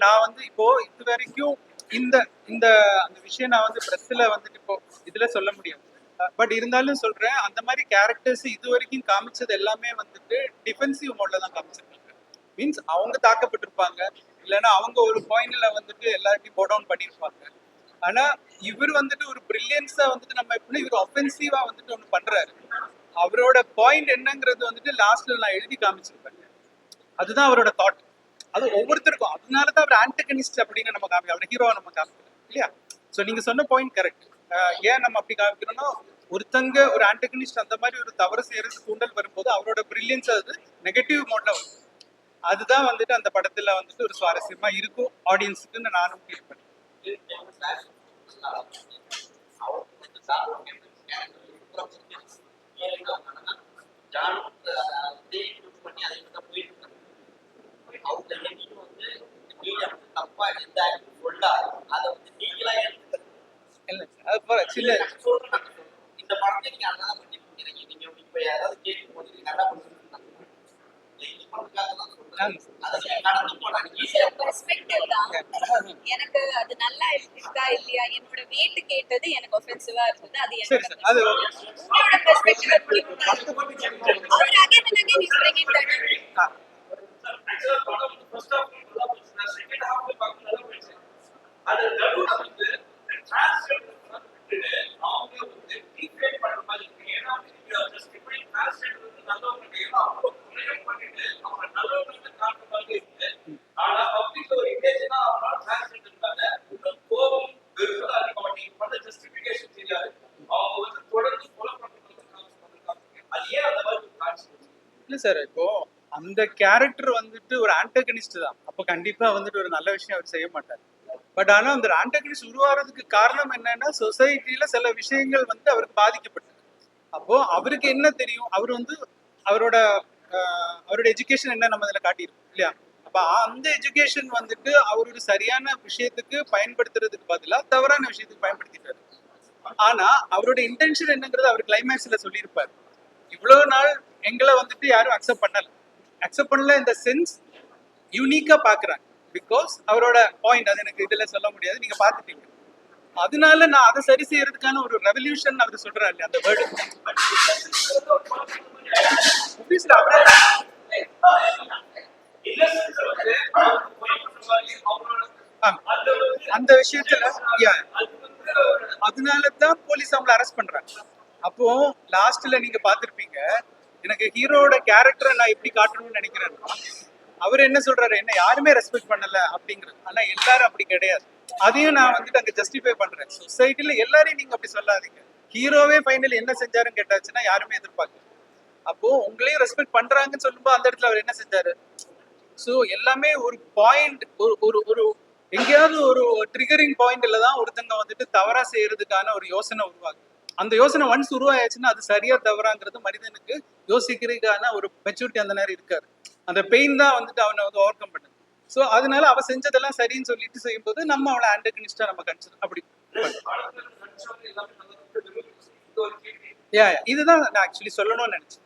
நான் வந்து இப்போ இது வரைக்கும் இந்த இந்த அந்த விஷயம் நான் வந்து பிரஸ்ல வந்துட்டு இப்போ இதுல சொல்ல முடியாது. பட் இருந்தாலும் சொல்றேன், அந்த மாதிரி கேரக்டர்ஸ் இது வரைக்கும் காமிச்சது எல்லாமே வந்துட்டு டிஃபென்சிவ் மோட்ல தான் காமிச்சிருக்காங்க. மீன்ஸ் அவங்க தாக்கப்பட்டிருப்பாங்க, இல்லைன்னா அவங்க ஒரு பாயிண்ட்ல வந்துட்டு எல்லாத்தையும் போ டவுன் பண்ணியிருப்பாங்க. ஆனா இவர் வந்துட்டு ஒரு பிரில்லியன்ஸா வந்துட்டு நம்ம எப்படி இவர் ஒஃபென்சிவா வந்துட்டு ஒன்று பண்றாரு. அவரோட பாயிண்ட் என்னங்கிறது வந்துட்டு லாஸ்ட்ல நான் எழுதி காமிச்சிருப்பேன். அதுதான் அவரோட தாட். அது ஒவ்வொருத்தருக்கும், அதனாலதான் அவர் ஆன்டகனிஸ்ட் அப்படின்னு நம்ம காமி அவர் ஹீரோவை நம்ம காமிக்கிறோம் இல்லையா. ஸோ நீங்க சொன்ன பாயிண்ட் கரெக்ட். ஏன் நம்ம அப்படி காமிக்கிறோம்னா, ஒருத்தங்க ஒரு ஆன்டகனிஸ்ட் அந்த மாதிரி ஒரு தவறு செய்யறது தூண்டல் வரும்போது அவரோட பிரில்லியன்ஸ் அது நெகட்டிவ் மோட்ல வரும். அதுதான் வந்துட்டு அந்த படத்துல வந்துட்டு ஒரு சுவாரஸ்யமா இருக்கும் ஆடியன்ஸுக்குன்னு நானும் ஃபீல் பண்ணேன். இந்த படத்தை நீங்க நல்லா பண்ணிருக்கீங்க. நீங்க இப்ப யாராவது கேட்கும் போது நீங்க நல்லா பண்ணிருக்கீங்க. எனக்கு அது நல்லா இருக்கா இல்லையா, என்னோட வெயிட் கேட்டது எனக்கு ஒஃபென்சிவா இருந்தது. அது என்னோட பெர்ஸ்பெக்டிவ். அவர் again and again is bringing that. அது நடுவுல வந்து டிரான்ஸ்லேட் பண்ணிட்டு அவங்க வந்து டீக்ரேட் பண்ற மாதிரி இருக்கு. ஏன்னா ஜஸ்டிஃபை டிரான்ஸ்லேட் வந்து நல்லவங்க ஏன்னா அவங்க ப்ரேம் பண்ணிட்டு அவங்க நல்லவங்க காட்டுற மாதிரி இருக்கு. ஆனா பப்ளிக் ஒரு இமேஜ்னா அவங்க டிரான்ஸ்லேட் இருக்காங்க. கோபம் வெறுப்பு அதிகமாக நீங்க பண்ண ஜஸ்டிஃபிகேஷன் தெரியாது. அவங்க வந்து தொடர்ந்து கொலை பண்றது அது ஏன் அந்த மாதிரி டிரான்ஸ்லேட் இல்ல சார். இப்போ அந்த கேரக்டர் வந்துட்டு ஒரு ஆன்டகனிஸ்ட் தான். அப்ப கண்டிப்பா வந்துட்டு ஒரு நல்ல விஷயம் அவர் செய்ய மாட்டார். பட் ஆனா அந்த ஆன்டகனிஸ்ட் உருவாகிறதுக்கு காரணம் என்னன்னா, சொசைட்டில சில விஷயங்கள் வந்து அவருக்கு பாதிக்கப்பட்டது. அப்போ அவருக்கு என்ன தெரியும், அவர் வந்து அவரோட அவரோட எஜுகேஷன் என்ன நம்ம இதுல காட்டியிருக்கோம் இல்லையா. அப்ப அந்த எஜுகேஷன் வந்துட்டு அவர் ஒரு சரியான விஷயத்துக்கு பயன்படுத்துறதுக்கு பதிலா தவறான விஷயத்துக்கு பயன்படுத்திட்டாரு. ஆனா அவரோட இன்டென்ஷன் என்னங்கிறது அவர் கிளைமேக்ஸ்ல சொல்லியிருப்பாரு. இவ்வளவு நாள் எங்களை வந்துட்டு யாரும் அக்செப்ட் பண்ணல இந்த சென்ஸ் யூனிக்கா பாக்குறாங்க. பிகாஸ் அவரோட பாயிண்ட் அது எனக்கு இதுல சொல்ல முடியாது, நீங்க பாத்துட்டீங்க. அதனால நான் அதை சரி செய்யறதுக்கான ஒரு ரெவல்யூஷன் அவர் சொல்றாரு இல்லையா அந்த வேர்டு. அந்த விஷயத்துல அதனாலதான் போலீஸ் அவங்களை அரெஸ்ட் பண்றாங்க. அப்போ லாஸ்ட்ல நீங்க பாத்திருப்பீங்க, எனக்கு ஹீரோட கேரக்டரை நான் எப்படி காட்டணும்னு நினைக்கிறேன். அவர் என்ன சொல்றாரு, என்ன யாருமே ரெஸ்பெக்ட் பண்ணல அப்படிங்கிறது. ஆனா எல்லாரும் அப்படி கிடையாது. அதையும் நான் வந்துட்டு அங்க ஜஸ்டிஃபை பண்றேன். சொசைட்டில எல்லாரையும் நீங்க அப்படி சொல்லாதீங்க. ஹீரோவே ஃபைனல் என்ன செஞ்சாருன்னு கேட்டாச்சுன்னா யாருமே எதிர்பார்க்கல. அப்போ உங்களையும் ரெஸ்பெக்ட் பண்றாங்கன்னு சொல்லும்போது அந்த இடத்துல அவர் என்ன செஞ்சாரு. ஸோ எல்லாமே ஒரு பாயிண்ட், ஒரு ஒரு எங்கேயாவது ஒரு ட்ரிகரிங் பாயிண்ட்ல தான் ஒருத்தங்க வந்துட்டு தவறா செய்யறதுக்கான ஒரு யோசனை உருவாகும். அந்த யோசனை ஒன்ஸ் உருவாயாச்சுன்னா அது சரியா தவறாங்கிறது மனிதனுக்கு யோசிக்கிறதுக்கான ஒரு மெச்சூரிட்டி அந்த நேரம் இருக்காரு. அந்த பெயின் தான் வந்துட்டு அவனை வந்து ஓவர் கம் பண்ணுது. ஸோ அதனால அவ செஞ்சதெல்லாம் சரின்னு சொல்லிட்டு செய்யும்போது நம்ம அவளை ஆன்டகனிஸ்டா நம்ம கன்சிடர் அப்படி. இதுதான் நான் ஆக்சுவலி சொல்லணும்னு நினைச்சேன்.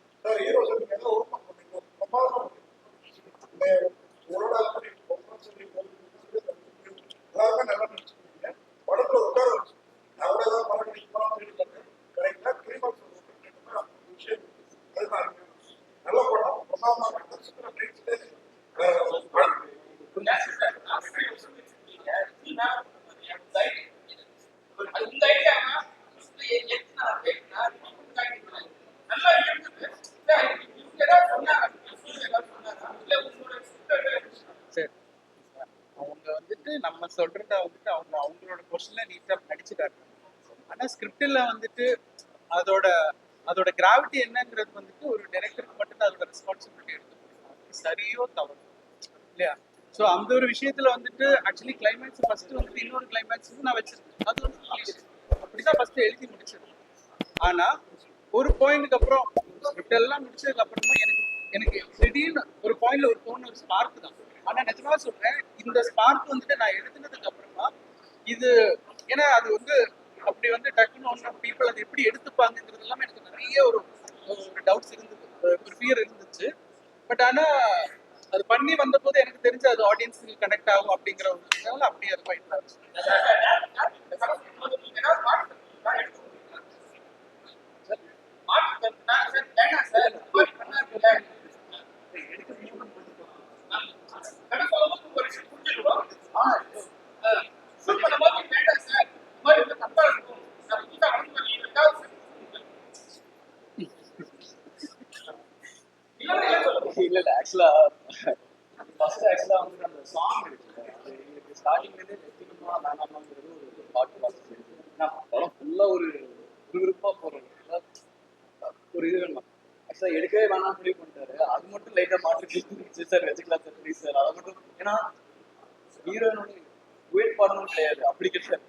நம்ம சொல்றத வந்துட்டு அவங்களோட கொஸ்டின்ல நீட்டா நடிச்சுட்டாங்க. ஆனா ஸ்கிரிப்ட்ல வந்துட்டு அதோட கிராவிட்டி என்னங்கிறது வந்துட்டு ஒரு டைரக்டருக்கு மட்டும்தான் அதோட ரெஸ்பான்சிபிலிட்டி எடுத்து சரியோ தவறு இல்லையா. ஸோ அந்த ஒரு விஷயத்துல வந்துட்டு ஆக்சுவலி கிளைமேக்ஸ் ஃபர்ஸ்ட் வந்துட்டு இன்னொரு கிளைமேக்ஸ் நான் வச்சிருக்கேன். அது வந்து அப்படிதான் ஃபர்ஸ்ட் எழுதி முடிச்சிருக்கேன். ஆனா ஒரு பாயிண்ட்க்கு அப்புறம் ஸ்கிரிப்ட் எல்லாம் முடிச்சதுக்கு அப்புறமா எனக்கு திடீர்னு ஒரு பாயிண்ட்ல ஒரு தோணு ஒரு ஸ்பார்க் தான். ஆனா நிஜமா சொல்றேன், இந்த ஸ்பார்க் வந்துட்டு நான் எழுதுனதுக்கு அப்புறமா இது ஏன்னா அது வந்து அப்படி வந்து டக்குன்னு ஒன்று பீப்புள் அதை எப்படி எடுத்துப்பாங்கிறது எல்லாமே எனக்கு நிறைய ஒரு டவுட்ஸ் இருந்தது, ஒரு ஃபியர் இருந்துச்சு. பட் ஆனா அது பண்ணி வந்தபோது எனக்கு தெரிஞ்சு அது ஆடியன்ஸுக்கு கனெக்ட் ஆகும் அப்படிங்கிற ஒரு விஷயம் அப்படியே அது ஃபைட் ஆச்சு. இல்ல ஆக்சுவலா ஃபர்ஸ்ட் ஆக்சுவலா வந்து அந்த சாங் இருக்குல்ல அது எனக்கு ஸ்டார்டிங்லேருந்தே நிச்சயமா வேணாமாங்கிறது ஒரு பாட்டு வாசிச்சு நான் படம் ஃபுல்லா ஒரு விறுவிறுப்பா போறேன் ஒரு இது வேணும் ஆக்சுவலா எடுக்கவே வேணாம் முடிவு பண்ணிட்டாரு அது மட்டும் லைட்டா மாற்றி சார் வச்சுக்கலாம் சார் ப்ளீஸ் சார் அதை மட்டும் ஏன்னா ஹீரோயினோட வெயிட் பண்ணணும் கிடையாது அப்படி கிடையாது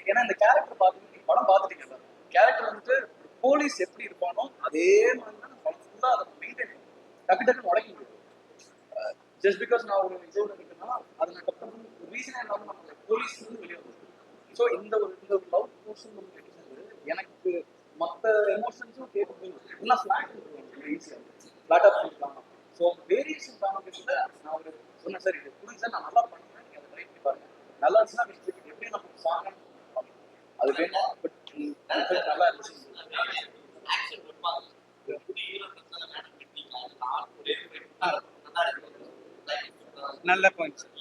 ஏன்னா இந்த கேரக்டர் பார்த்து படம் பார்த்துட்டீங்கல்ல கேரக்டர் வந்துட்டு போலீஸ் எப்படி இருப்பானோ அதே மாதிரி தான் படம் ஃபுல்லா அதை மெயின்டைன் டக்கு டக்குன்னு உடைக்க முடியும் ஜஸ்ட் பிகாஸ் நான் ஒரு இதோட இருக்குன்னா அது நான் டக்கு ரீசனே இல்லாமல் நம்ம போலீஸ் வந்து வெளியே வரும் ஸோ இந்த ஒரு லவ் போர்ஷன் நம்ம கிடைச்சது எனக்கு மற்ற எமோஷன்ஸும் கேட்குது எல்லாம் ஃப்ளாட் ஈஸியாக ஃப்ளாட்டாக பண்ணிக்கலாம் ஸோ வேரியேஷன் காரணத்தில் நான் ஒரு சொன்னேன் சார் இது புரிஞ்சு சார் நான் நல்லா பண்ணுவேன் நீங்கள் அதை ட்ரை பண்ணி பாருங்க நல்லா இருந்துச்சுன்னா மிஸ்டேக் எப்படி நம்ம சாங் அது வேணும் பட் நல்லா இருந்துச்சு நல்ல பாயிண்ட் சார்.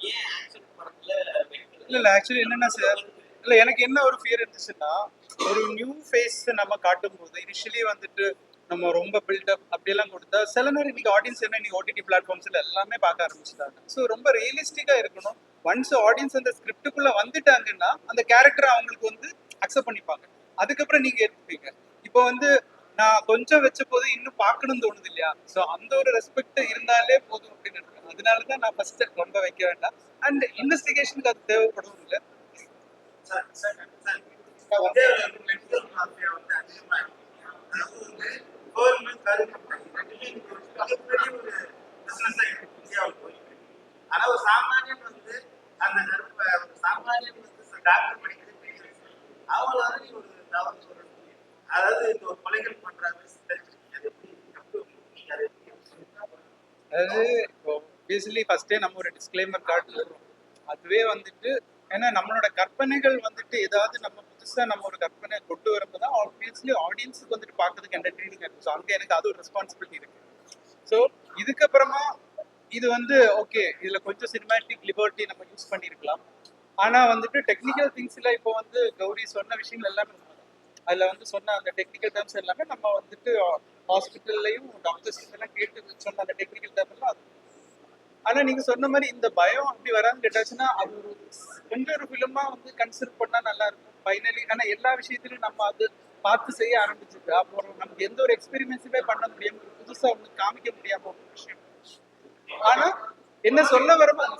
இல்ல ஆக்சுவலி என்னன்னா சார் இல்ல எனக்கு என்ன ஒரு ஃபியர் இருந்துச்சுன்னா ஒரு நியூ ஃபேஸ் நம்ம காட்டும் போது இனிஷியலி வந்துட்டு நம்ம ரொம்ப பில்டப் அப்படியெல்லாம் கொடுத்தா சில நேரம் இன்னைக்கு ஆடியன்ஸ் என்ன நீ ஓடிடி பிளாட்ஃபார்ம்ஸ்ல எல்லாமே பார்க்க ஆரம்பிச்சிட்டாங்க. ஸோ ரொம்ப ரியலிஸ்டிக்கா இருக்கணும். ஒன்ஸ் ஆடியன்ஸ் அந்த ஸ்கிரிப்டுக்குள்ள வந்துட்டாங்கன்னா அந்த கேரக்டர் அவங்களுக்கு வந்து அக்செப்ட் பண்ணிப்பாங்க. அதுக்கப்புறம் நீங்க எடுத்துப்பீங்க. இப்போ வந்து நான் கொஞ்சம் வச்ச போது இன்னும் பார்க்கணும்னு தோணுது இல்லையா? ஸோ அந்த ஒரு ரெஸ்பெக்ட் இருந்தாலே போதும் அப்படின்னு இருக்கேன். அதனாலதான் நான் ஃபர்ஸ்ட் ரொம்ப வைக்க வேண்டாம். அண்ட் இன்வெஸ்டிகேஷனுக்கு அது தேவைப்படும் இல்லை. ஆனா ஒரு சாமானியன் வந்து அந்த ஒரு சாமானியன் வந்து டாக்டர் படிக்கிறது அவங்கள வந்து நீ ஒரு தவறு சொல்ற அதாவது இந்த ஒரு கொலைகள் பண்றாங்க அதாவது இப்போ பேசிக்கலி ஃபர்ஸ்டே நம்ம ஒரு டிஸ்க்ளைமர் கார்டு போடுறோம். அதுவே வந்துட்டு ஏன்னா நம்மளோட கற்பனைகள் வந்துட்டு ஏதாவது நம்ம புதுசா நம்ம ஒரு கற்பனை கொண்டு வரும்போது தான் ஆப்வியஸ்லி ஆடியன்ஸுக்கு வந்துட்டு பார்க்கறதுக்கு என்டர்டெய்னிங் இருக்கும். ஸோ அங்கே எனக்கு அது ஒரு ரெஸ்பான்சிபிலிட்டி இருக்கு. ஸோ இதுக்கப்புறமா இது வந்து ஓகே இதுல கொஞ்சம் சினிமேட்டிக் லிபர்ட்டி நம்ம யூஸ் பண்ணியிருக்கலாம். ஆனா வந்துட்டு டெக்னிக்கல் திங்ஸ்ல இப்போ வந்து கௌரி சொன்ன விஷயங்கள் எல்லாமே அதுல வந்து சொன்ன அந்த டெக்னிக்கல் டேர்ம்ஸ் எல்லாமே நம்ம வந்துட்டு ஹாஸ்பிட்டல்லையும் டாக்டர்ஸ் எல்லாம் கேட்டு சொன்ன அந்த டெக்னிக்கல் டேர்ம்லாம் அது. ஆனா நீங்க சொன்ன மாதிரி இந்த பயம் அப்படி வரான்னு கேட்டாச்சுன்னா அது ஒரு கொஞ்சம் ஒரு ஃபிலிமா வந்து கன்சிடர் பண்ணா நல்லா இருக்கும் ஃபைனலி. ஆனா எல்லா விஷயத்திலும் நம்ம அது பார்த்து செய்ய ஆரம்பிச்சுட்டு அப்புறம் நமக்கு எந்த ஒரு எக்ஸ்பெரிமெண்ட்ஸுமே பண்ண முடியாம புதுசா ஒன்று காமிக்க முடியாம ஒரு விஷயம். ஆனா என்ன சொல்ல வரமோ அதை